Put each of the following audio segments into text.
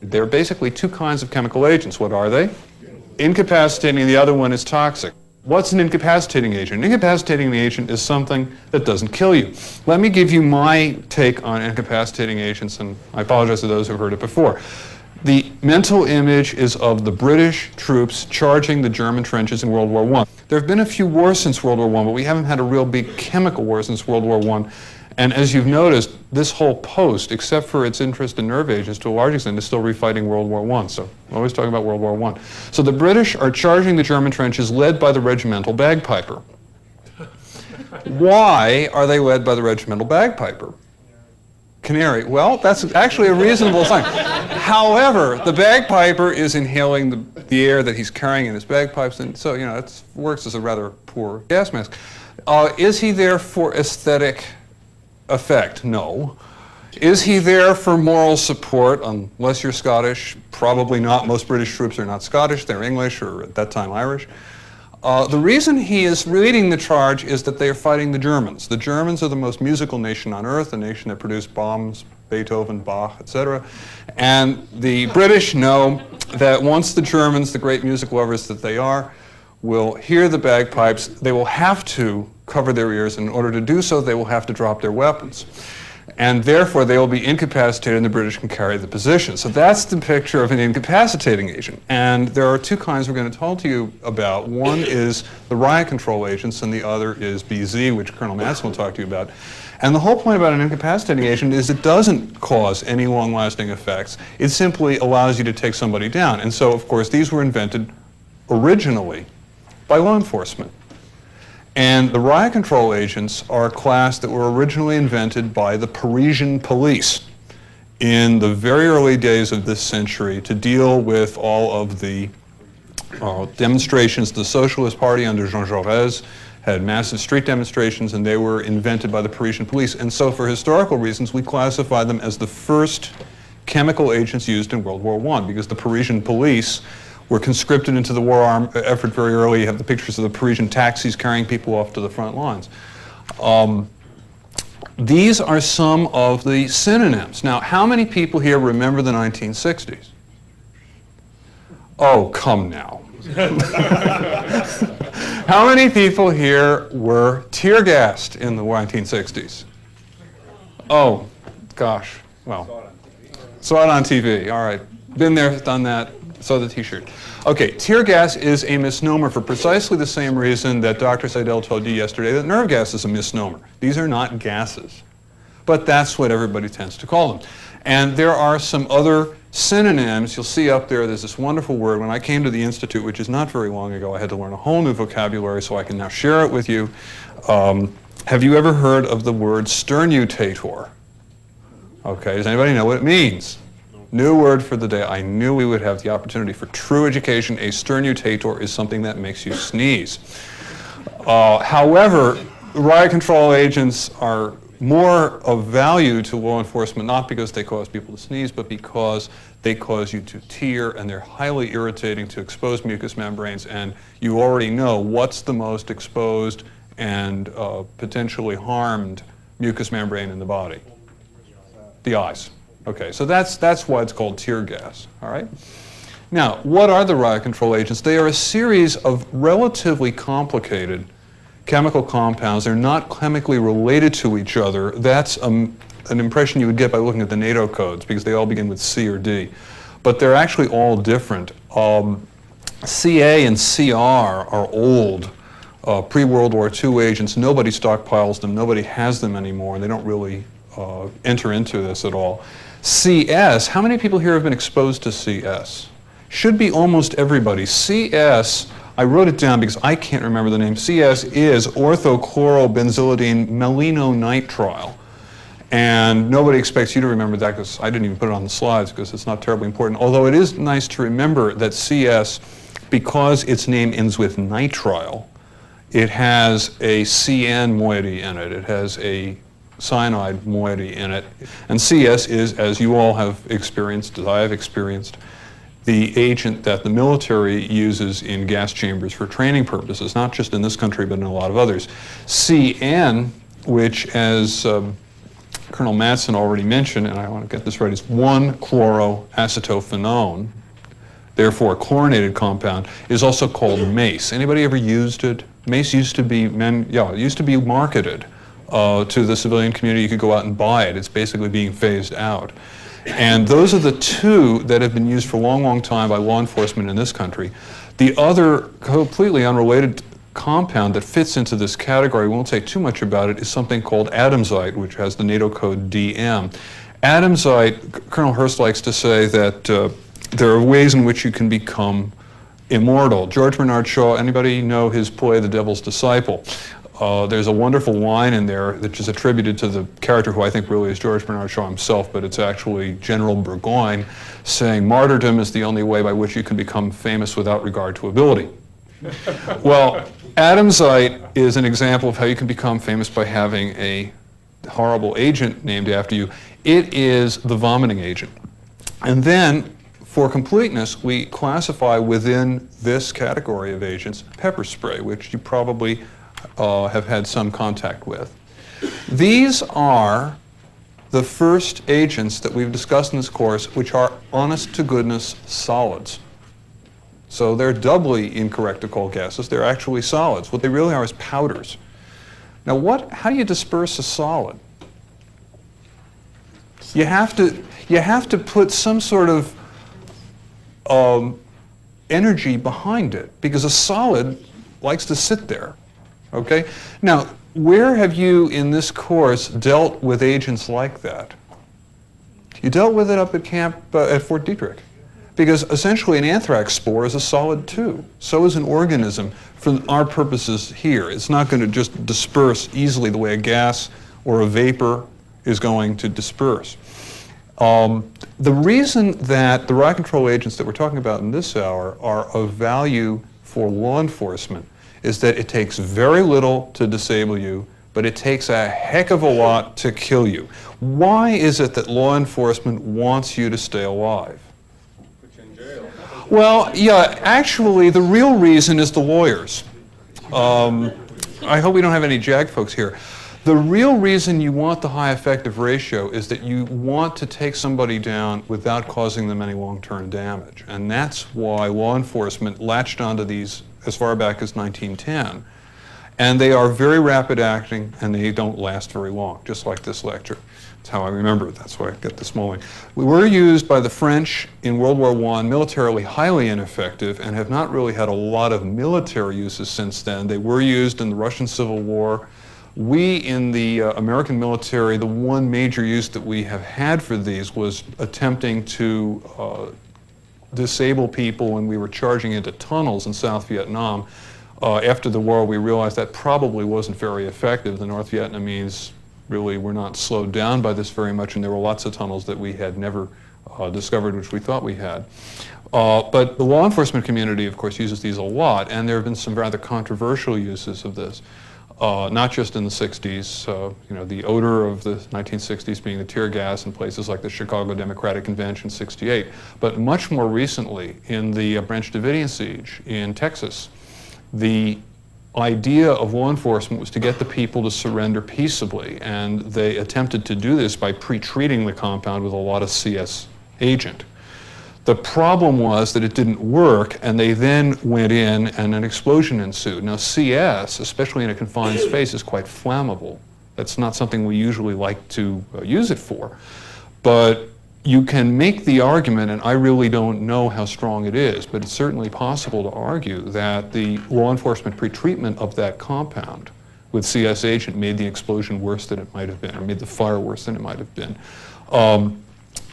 There are basically two kinds of chemical agents. What are they? Incapacitating, the other one is toxic. What's an incapacitating agent? An incapacitating agent is something that doesn't kill you. Let me give you my take on incapacitating agents, and I apologize to those who've heard it before. The mental image is of the British troops charging the German trenches in World War I. There have been a few wars since World War I, but we haven't had a real big chemical war since World War I. And as you've noticed, this whole post, except for its interest in nerve agents to a large extent, is still refighting World War I. So we're always talking about World War I. So the British are charging the German trenches led by the regimental bagpiper. Why are they led by the regimental bagpiper? Canary. Well, that's actually a reasonable sign. However, the bagpiper is inhaling the air that he's carrying in his bagpipes, and so, you know, it works as a rather poor gas mask. Is he there for aesthetic effect? No. Is he there for moral support? Unless you're Scottish, probably not. Most British troops are not Scottish, they're English, or at that time Irish. The reason he is leading the charge is that they are fighting the Germans. The Germans are the most musical nation on earth, a nation that produced Brahms, Beethoven, Bach, etc. And the British know that once the Germans, the great music lovers that they are, will hear the bagpipes, they will have to cover their ears. In order to do so, they will have to drop their weapons. And therefore, they will be incapacitated and the British can carry the position. So that's the picture of an incapacitating agent. And there are two kinds we're going to talk to you about. One is the riot control agents, and the other is BZ, which Colonel Madsen will talk to you about. And the whole point about an incapacitating agent is it doesn't cause any long-lasting effects. It simply allows you to take somebody down. And so, of course, these were invented originally by law enforcement. And the riot control agents are a class that were originally invented by the Parisian police in the very early days of this century to deal with all of the demonstrations. The Socialist Party under Jean Jaurès had massive street demonstrations, and they were invented by the Parisian police. And so for historical reasons, we classify them as the first chemical agents used in World War I, because the Parisian police were conscripted into the war effort very early. You have the pictures of the Parisian taxis carrying people off to the front lines. These are some of the synonyms. Now, how many people here remember the 1960s? Oh, come now. How many people here were tear gassed in the 1960s? Oh, gosh, well, saw it on TV, all right. Been there, done that. Saw the T-shirt. Okay, tear gas is a misnomer for precisely the same reason that Dr. Seidel told you yesterday that nerve gas is a misnomer. These are not gases, but that's what everybody tends to call them. And there are some other synonyms. You'll see up there, there's this wonderful word. When I came to the Institute, which is not very long ago, I had to learn a whole new vocabulary, so I can now share it with you. Have you ever heard of the word sternutator? Okay, does anybody know what it means? New word for the day. I knew we would have the opportunity for true education. A sternutator is something that makes you sneeze. However, riot control agents are more of value to law enforcement, not because they cause people to sneeze, but because they cause you to tear, and they're highly irritating to exposed mucous membranes, and you already know what's the most exposed and potentially harmed mucous membrane in the body. The eyes. Okay, so that's why it's called tear gas, all right? Now, what are the riot control agents? They are a series of relatively complicated chemical compounds. They're not chemically related to each other. That's an impression you would get by looking at the NATO codes, because they all begin with C or D. But they're actually all different. CA and CR are old pre-World War II agents. Nobody stockpiles them. Nobody has them anymore. They don't really enter into this at all. CS, how many people here have been exposed to CS? Should be almost everybody. CS, I wrote it down because I can't remember the name. CS is orthochlorobenzylidine melinonitrile. And nobody expects you to remember that, because I didn't even put it on the slides because it's not terribly important. Although it is nice to remember that CS, because its name ends with nitrile, it has a CN moiety in it. It has a cyanide moiety in it. And CS is, as you all have experienced, as I have experienced, the agent that the military uses in gas chambers for training purposes, not just in this country, but in a lot of others. CN, which, as Colonel Madsen already mentioned, and I want to get this right, is 1-chloroacetophenone. Therefore, a chlorinated compound is also called mace. Anybody ever used it? Mace used to be, it used to be marketed to the civilian community. You could go out and buy it. It's basically being phased out. And those are the two that have been used for a long, long time by law enforcement in this country. The other completely unrelated compound that fits into this category, we won't say too much about it, is something called Adamsite, which has the NATO code DM. Adamsite, Colonel Hurst likes to say that there are ways in which you can become immortal. George Bernard Shaw, anybody know his play, The Devil's Disciple? There's a wonderful line in there that is attributed to the character who I think really is George Bernard Shaw himself, but it's actually General Burgoyne saying, "Martyrdom is the only way by which you can become famous without regard to ability." Well, Adamsite is an example of how you can become famous by having a horrible agent named after you. It is the vomiting agent. And then, for completeness, we classify within this category of agents pepper spray, which you probably have had some contact with. These are the first agents that we've discussed in this course which are honest-to-goodness solids. So they're doubly incorrect to call gases. They're actually solids. What they really are is powders. Now, how do you disperse a solid? You have to put some sort of energy behind it, because a solid likes to sit there. Okay? Now, where have you in this course dealt with agents like that? You dealt with it up at camp at Fort Detrick, because essentially an anthrax spore is a solid too. So is an organism for our purposes here. It's not going to just disperse easily the way a gas or a vapor is going to disperse. The reason that the riot control agents that we're talking about in this hour are of value for law enforcement is that it takes very little to disable you, but it takes a heck of a lot to kill you. Why is it that law enforcement wants you to stay alive? Put you in jail. Well, yeah, actually, the real reason is the lawyers. I hope we don't have any JAG folks here. The real reason you want the high effective ratio is that you want to take somebody down without causing them any long-term damage. And that's why law enforcement latched onto these as far back as 1910. And they are very rapid acting, and they don't last very long, just like this lecture. That's how I remember it. That's why I get this mulling. We were used by the French in World War I, militarily highly ineffective, and have not really had a lot of military uses since then. They were used in the Russian Civil War. We in the American military, the one major use that we have had for these was attempting to disable people when we were charging into tunnels in South Vietnam. After the war, we realized that probably wasn't very effective. The North Vietnamese really were not slowed down by this very much, and there were lots of tunnels that we had never discovered, which we thought we had. But the law enforcement community, of course, uses these a lot, and there have been some rather controversial uses of this. Not just in the 60s, you know, the odor of the 1960s being the tear gas in places like the Chicago Democratic Convention '68, but much more recently in the Branch Davidian siege in Texas. The idea of law enforcement was to get the people to surrender peaceably, and they attempted to do this by pre-treating the compound with a lot of CS agent. The problem was that it didn't work, and they then went in and an explosion ensued. Now CS, especially in a confined space, is quite flammable. That's not something we usually like to use it for. But you can make the argument, and I really don't know how strong it is, but it's certainly possible to argue that the law enforcement pretreatment of that compound with CS agent made the explosion worse than it might have been, or made the fire worse than it might have been.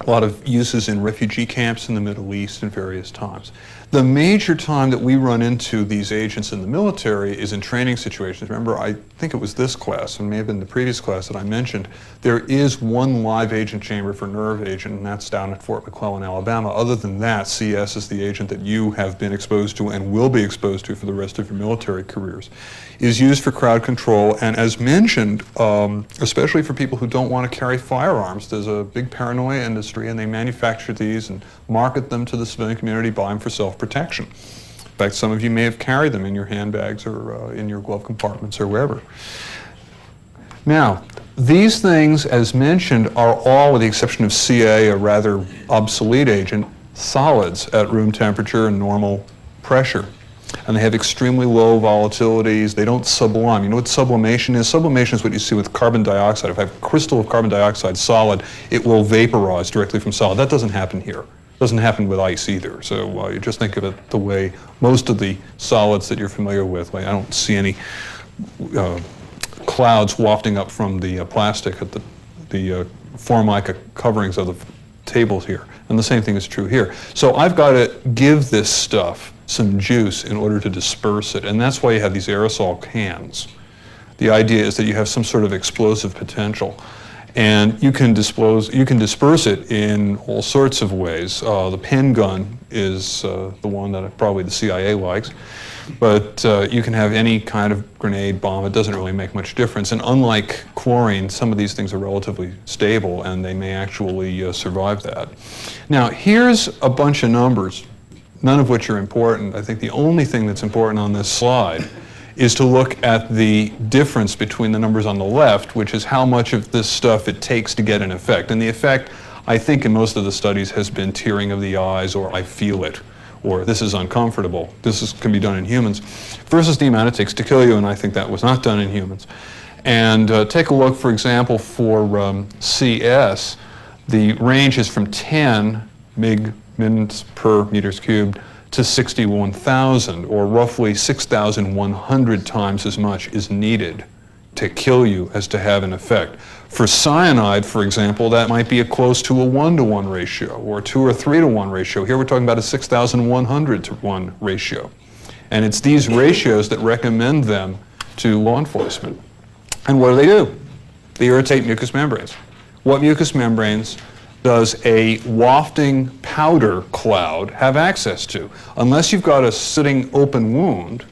A lot of uses in refugee camps in the Middle East in various times. The major time that we run into these agents in the military is in training situations. Remember, I think it was this class, and may have been the previous class that I mentioned, there is one live agent chamber for nerve agent, and that's down at Fort McClellan, Alabama. Other than that, CS is the agent that you have been exposed to and will be exposed to for the rest of your military careers. Is used for crowd control, and as mentioned, especially for people who don't want to carry firearms, there's a big paranoia industry, and they manufacture these and market them to the civilian community, buy them for self-protection. In fact, some of you may have carried them in your handbags or in your glove compartments or wherever. Now, These things, as mentioned, are all, with the exception of Ca, a rather obsolete agent, solids at room temperature and normal pressure. And they have extremely low volatilities. They don't sublime. You know what sublimation is? Sublimation is what you see with carbon dioxide. If I have a crystal of carbon dioxide solid, it will vaporize directly from solid. That doesn't happen here. It doesn't happen with ice either. So you just think of it the way most of the solids that you're familiar with. Like, I don't see any clouds wafting up from the plastic at the formica coverings of the tables here. And the same thing is true here. So I've got to give this stuff some juice in order to disperse it. And that's why you have these aerosol cans. The idea is that you have some sort of explosive potential. And you can disperse it in all sorts of ways. The pen gun is the one that probably the CIA likes. But you can have any kind of grenade bomb. It doesn't really make much difference. And unlike chlorine, some of these things are relatively stable, and they may actually survive that. Now, here's a bunch of numbers, none of which are important. I think the only thing that's important on this slide is to look at the difference between the numbers on the left, which is how much of this stuff it takes to get an effect. And the effect, I think, in most of the studies has been tearing of the eyes, or I feel it, or this is uncomfortable. Can be done in humans, versus the amount it takes to kill you, and I think that was not done in humans. And take a look, for example, for CS. The range is from 10 minutes per meters cubed to 61,000, or roughly 6,100 times as much is needed to kill you as to have an effect. For cyanide, for example, that might be close to a 1-to-1 ratio, or 2 or 3-to-1 ratio. Here we're talking about a 6,100-to-1 ratio. And it's these ratios that recommend them to law enforcement. And what do? They irritate mucous membranes. What mucous membranes does a wafting powder cloud have access to? Unless you've got a sitting open wound,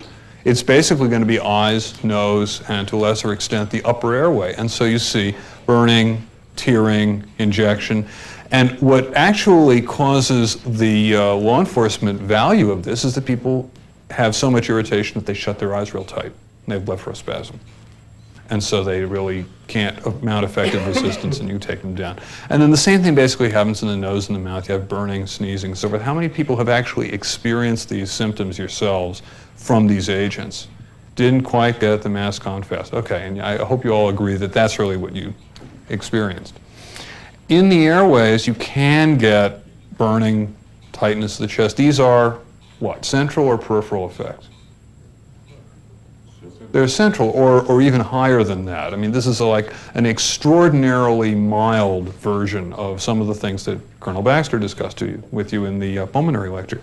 it's basically going to be eyes, nose, and to a lesser extent the upper airway. And so you see burning, tearing, injection. And what actually causes the law enforcement value of this is that people have so much irritation that they shut their eyes real tight. And they have blepharospasm. And so they really can't mount effective resistance, and you take them down. And then the same thing basically happens in the nose and the mouth. You have burning, sneezing, so forth. How many people have actually experienced these symptoms yourselves from these agents? Didn't quite get the mask on fast. Okay, and I hope you all agree that that's really what you experienced. In the airways, you can get burning, tightness of the chest. These are what? Central or peripheral effects? They're central, or even higher than that. I mean, this is like an extraordinarily mild version of some of the things that Colonel Baxter discussed with you in the pulmonary lecture.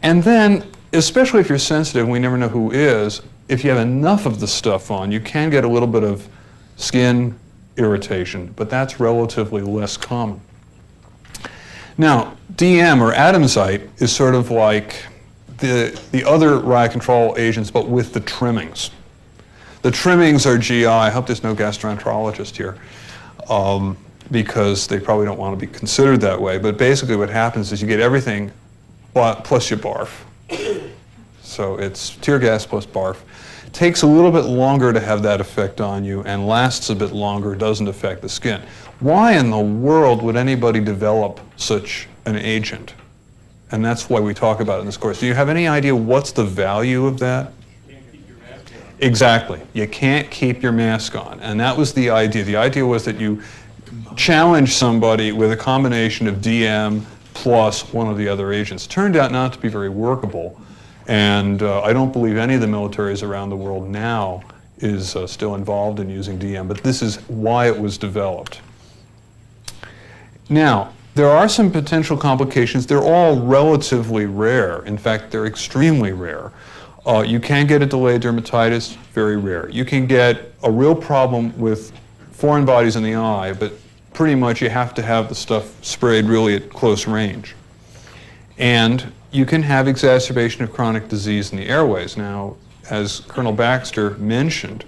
And then, especially if you're sensitive, and we never know who is, if you have enough of the stuff on, you can get a little bit of skin irritation, but that's relatively less common. Now, DM, or Adamsite, is sort of like the other riot control agents, but with the trimmings. The trimmings are GI. I hope there's no gastroenterologist here, because they probably don't want to be considered that way. But basically what happens is you get everything plus you barf. So it's tear gas plus barf. Takes a little bit longer to have that effect on you, and lasts a bit longer, doesn't affect the skin. Why in the world would anybody develop such an agent? And that's why we talk about it in this course. Do you have any idea what's the value of that? Exactly. You can't keep your mask on. And that was the idea. The idea was that you challenge somebody with a combination of DM plus one of the other agents. Turned out not to be very workable. And I don't believe any of the militaries around the world now is still involved in using DM. But this is why it was developed. Now, there are some potential complications. They're all relatively rare. In fact, they're extremely rare. You can get a delayed dermatitis, very rare. You can get a real problem with foreign bodies in the eye, but pretty much you have to have the stuff sprayed really at close range. And you can have exacerbation of chronic disease in the airways. Now, as Colonel Baxter mentioned,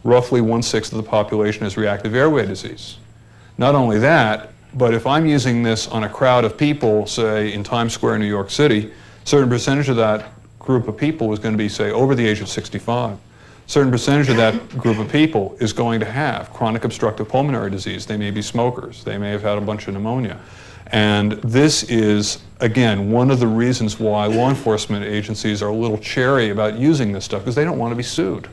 roughly 1/6 of the population has reactive airway disease. Not only that, but if I'm using this on a crowd of people, say in Times Square in New York City, a certain percentage of that group of people is going to be, say, over the age of 65. certain percentage of that group of people is going to have chronic obstructive pulmonary disease. They may be smokers. They may have had a bunch of pneumonia. And this is, again, one of the reasons why law enforcement agencies are a little chary about using this stuff, because they don't want to be sued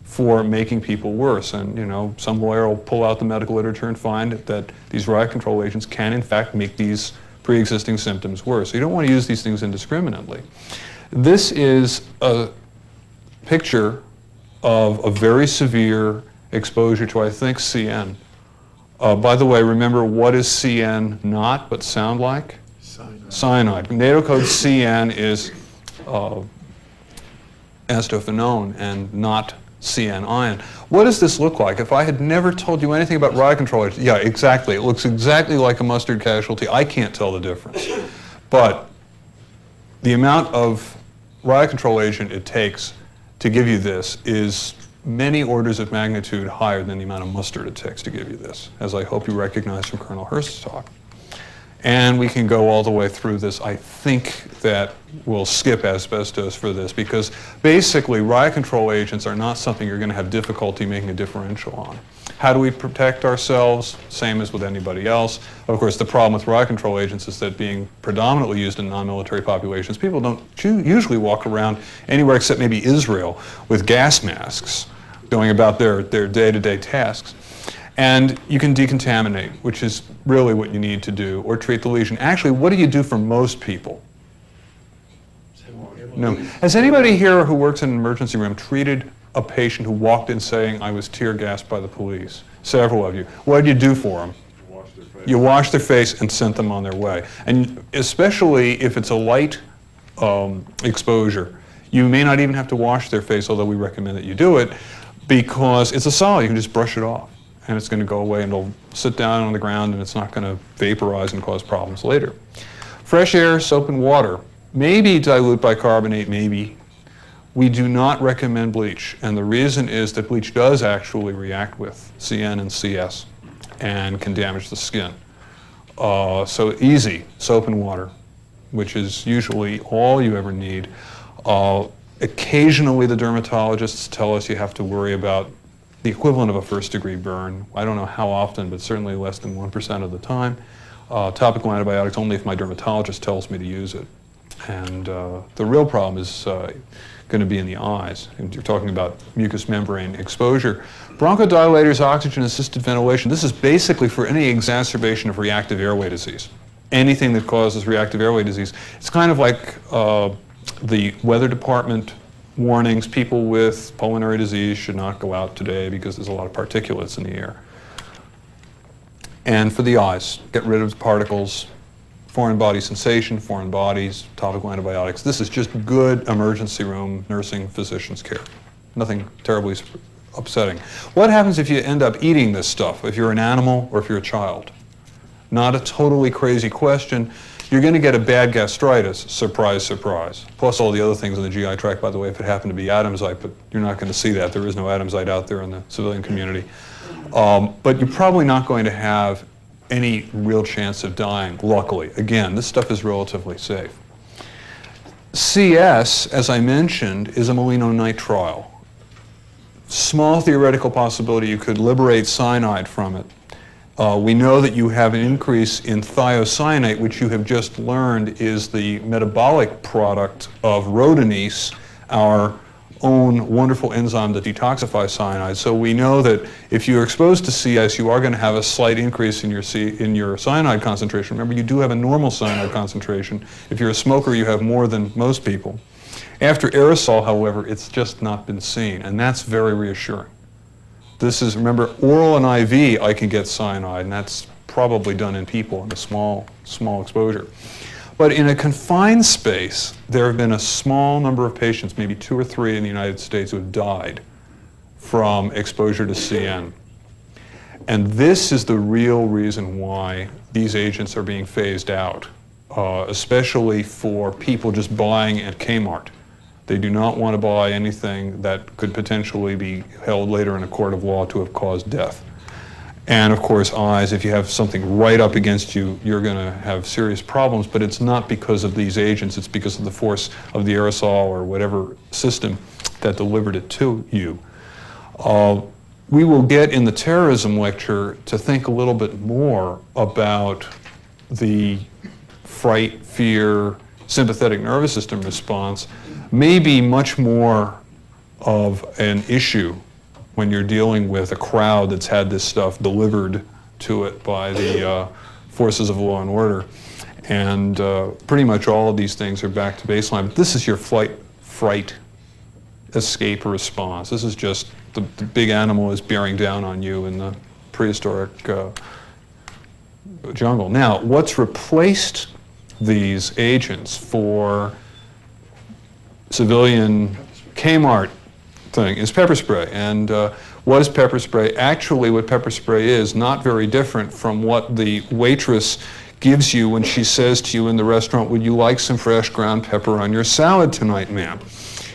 for making people worse. And, you know, some lawyer will pull out the medical literature and find that these riot control agents can, in fact, make these pre-existing symptoms worse. So you don't want to use these things indiscriminately. This is a picture of a very severe exposure to, I think, CN. By the way, remember, what is CN not but sound like? Cyanide. Cyanide. NATO code CN is acetophenone and not CN ion. What does this look like? If I had never told you anything about riot control agents, yeah, exactly. It looks exactly like a mustard casualty. I can't tell the difference. But the amount of riot control agent it takes to give you this is many orders of magnitude higher than the amount of mustard it takes to give you this, as I hope you recognize from Colonel Hurst's talk. And we can go all the way through this. I think that we'll skip asbestos for this, because basically riot control agents are not something you're going to have difficulty making a differential on. How do we protect ourselves? Same as with anybody else. Of course, the problem with riot control agents is that being predominantly used in non-military populations, people don't usually walk around anywhere except maybe Israel with gas masks going about their day-to-day tasks. And you can decontaminate, which is really what you need to do, or treat the lesion. Actually, what do you do for most people? No. Has anybody here who works in an emergency room treated a patient who walked in saying, I was tear gassed by the police? Several of you. What did you do for them? You washed their face and sent them on their way. And especially if it's a light exposure, you may not even have to wash their face, although we recommend that you do it, because it's a solid. You can just brush it off, and it's going to go away, and it'll sit down on the ground, and it's not going to vaporize and cause problems later. Fresh air, soap, and water. Maybe dilute bicarbonate, maybe. We do not recommend bleach, and the reason is that bleach does actually react with CN and CS and can damage the skin. So easy, soap and water, which is usually all you ever need. Occasionally the dermatologists tell us you have to worry about the equivalent of a first-degree burn. I don't know how often, but certainly less than 1% of the time. Topical antibiotics only if my dermatologist tells me to use it. And the real problem is going to be in the eyes. And you're talking about mucous membrane exposure. Bronchodilators, oxygen-assisted ventilation. This is basically for any exacerbation of reactive airway disease. Anything that causes reactive airway disease. It's kind of like the weather department warnings. People with pulmonary disease should not go out today because there's a lot of particulates in the air. And for the eyes, get rid of the particles. Foreign body sensation, foreign bodies, topical antibiotics. This is just good emergency room nursing physician's care. Nothing terribly upsetting. What happens if you end up eating this stuff, if you're an animal or if you're a child? Not a totally crazy question. You're going to get a bad gastritis, surprise, surprise. Plus all the other things in the GI tract, by the way, if it happened to be Adamsite, but you're not going to see that. There is no Adamsite out there in the civilian community. But you're probably not going to have any real chance of dying, luckily. Again, this stuff is relatively safe. CS, as I mentioned, is a melinonitrile. Small theoretical possibility you could liberate cyanide from it. We know that you have an increase in thiocyanate, which you have just learned is the metabolic product of rhodonase, our own wonderful enzyme that detoxifies cyanide. So we know that if you're exposed to CS, you are going to have a slight increase in your cyanide concentration. Remember, you do have a normal cyanide concentration. If you're a smoker, you have more than most people. After aerosol, however, it's just not been seen, and that's very reassuring. This is, remember, oral and IV, I can get cyanide, and that's probably done in people in a small exposure. But in a confined space, there have been a small number of patients, maybe 2 or 3 in the United States, who have died from exposure to CN. And this is the real reason why these agents are being phased out, especially for people just buying at Kmart. They do not want to buy anything that could potentially be held later in a court of law to have caused death. And of course, eyes, if you have something right up against you, you're going to have serious problems, but it's not because of these agents, it's because of the force of the aerosol or whatever system that delivered it to you. We will get in the terrorism lecture to think a little bit more about the fright, fear, sympathetic nervous system response, may be much more of an issue when you're dealing with a crowd that's had this stuff delivered to it by the forces of law and order. And pretty much all of these things are back to baseline. But this is your flight, fright, escape response. This is just the big animal is bearing down on you in the prehistoric jungle. Now, what's replaced these agents for civilian Kmart thing is pepper spray. And what is pepper spray? Actually, what pepper spray is not very different from what the waitress gives you when she says to you in the restaurant, would you like some fresh ground pepper on your salad tonight, ma'am?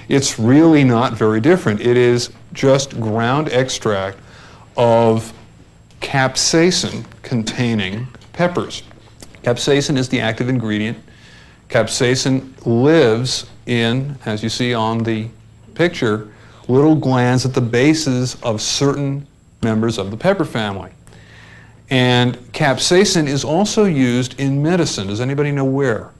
It's really not very different. It is just ground extract of capsaicin containing peppers. Capsaicin is the active ingredient. Capsaicin lives in, as you see on the picture, little glands at the bases of certain members of the pepper family. And capsaicin is also used in medicine. Does anybody know where?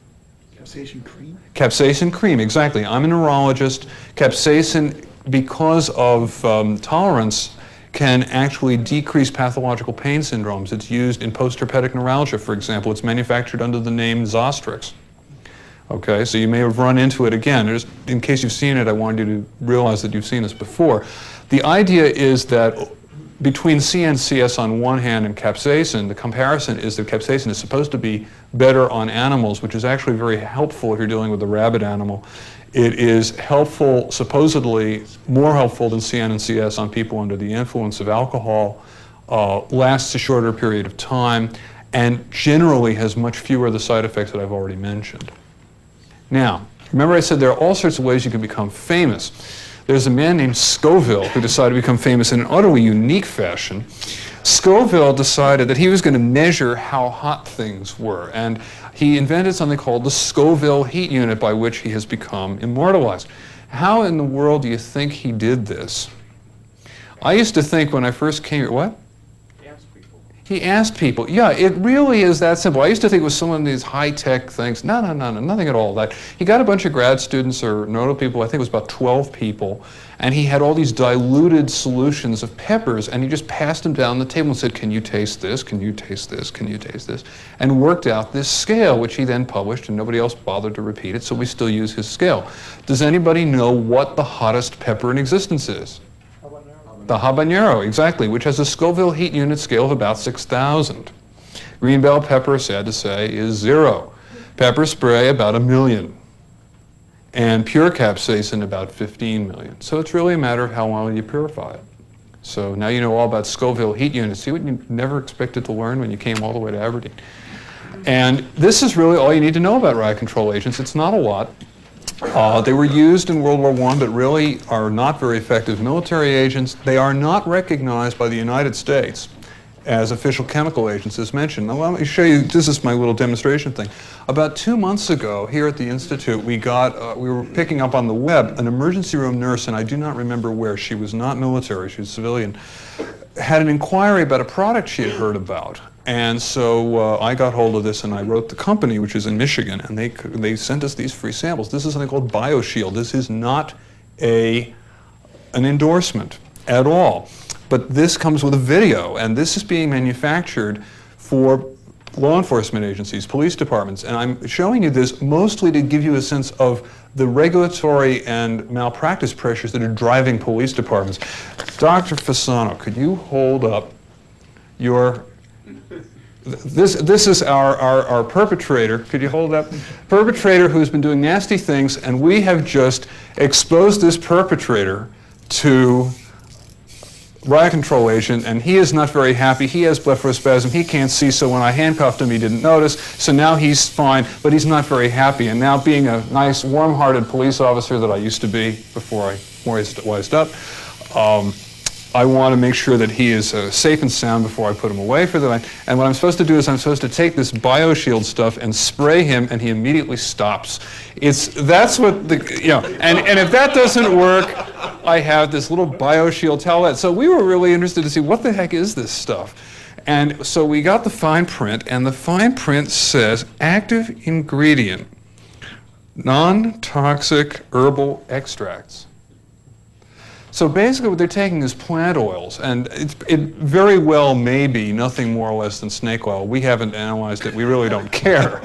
Capsaicin cream? Capsaicin cream, exactly. I'm a neurologist. Capsaicin, because of tolerance, can actually decrease pathological pain syndromes. It's used in post-herpetic neuralgia, for example. It's manufactured under the name Zostrix. Okay, so you may have run into it again. Just in case you've seen it, I wanted you to realize that you've seen this before. The idea is that between CNCS on one hand and capsaicin, the comparison is that capsaicin is supposed to be better on animals, which is actually very helpful if you're dealing with a rabid animal. It is helpful, supposedly more helpful than CN and CS on people under the influence of alcohol, lasts a shorter period of time, and generally has much fewer of the side effects that I've already mentioned. Now, remember I said there are all sorts of ways you can become famous. There's a man named Scoville who decided to become famous in an utterly unique fashion. Scoville decided that he was going to measure how hot things were, and he invented something called the Scoville heat unit, by which he has become immortalized. How in the world do you think he did this? I used to think when I first came here, what? He asked people. Yeah, it really is that simple. I used to think it was some of these high-tech things. No, nothing at all. That he got a bunch of grad students or notable people, I think it was about 12 people, and he had all these diluted solutions of peppers, and he just passed them down the table and said, can you taste this? Can you taste this? Can you taste this? And worked out this scale, which he then published, and nobody else bothered to repeat it, so we still use his scale. Does anybody know what the hottest pepper in existence is? The habanero, exactly, which has a Scoville heat unit scale of about 6,000. Green bell pepper, sad to say, is 0. Pepper spray, about 1 million. And pure capsaicin, about 15 million. So it's really a matter of how well you purify it. So now you know all about Scoville heat units. See what you never expected to learn when you came all the way to Aberdeen. And this is really all you need to know about riot control agents. It's not a lot. They were used in World War I, but really are not very effective military agents. They are not recognized by the United States as official chemical agents, as mentioned. Now, let me show you, this is my little demonstration thing. About 2 months ago, here at the Institute, we were picking up on the web, an emergency room nurse, and I do not remember where, she was not military, she was civilian, had an inquiry about a product she had heard about. And so I got hold of this and I wrote the company, which is in Michigan, and they sent us these free samples. This is something called BioShield. This is not an endorsement at all. But this comes with a video, and this is being manufactured for law enforcement agencies, police departments. And I'm showing you this mostly to give you a sense of the regulatory and malpractice pressures that are driving police departments. Dr. Fasano, could you hold up your... This is our perpetrator. Could you hold up? Perpetrator who's been doing nasty things, and we have just exposed this perpetrator to riot control agent, and he is not very happy. He has blepharospasm. He can't see, so when I handcuffed him, he didn't notice. So now he's fine, but he's not very happy. And now, being a nice, warm-hearted police officer that I used to be before I wised up, I want to make sure that he is safe and sound before I put him away for the night. And what I'm supposed to do is I'm supposed to take this BioShield stuff and spray him, and he immediately stops. That's what the, and if that doesn't work, I have this little BioShield towelette. So we were really interested to see what the heck is this stuff. And so we got the fine print, and the fine print says active ingredient, non-toxic herbal extracts. So basically what they're taking is plant oils, and it very well may be nothing more or less than snake oil. We haven't analyzed it. We really don't care.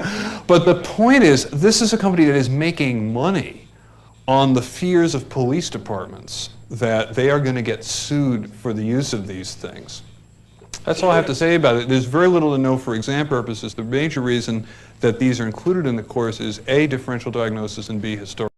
But the point is, this is a company that is making money on the fears of police departments that they are going to get sued for the use of these things. That's all I have to say about it. There's very little to know for exam purposes. The major reason that these are included in the course is A, differential diagnosis, and B, historical.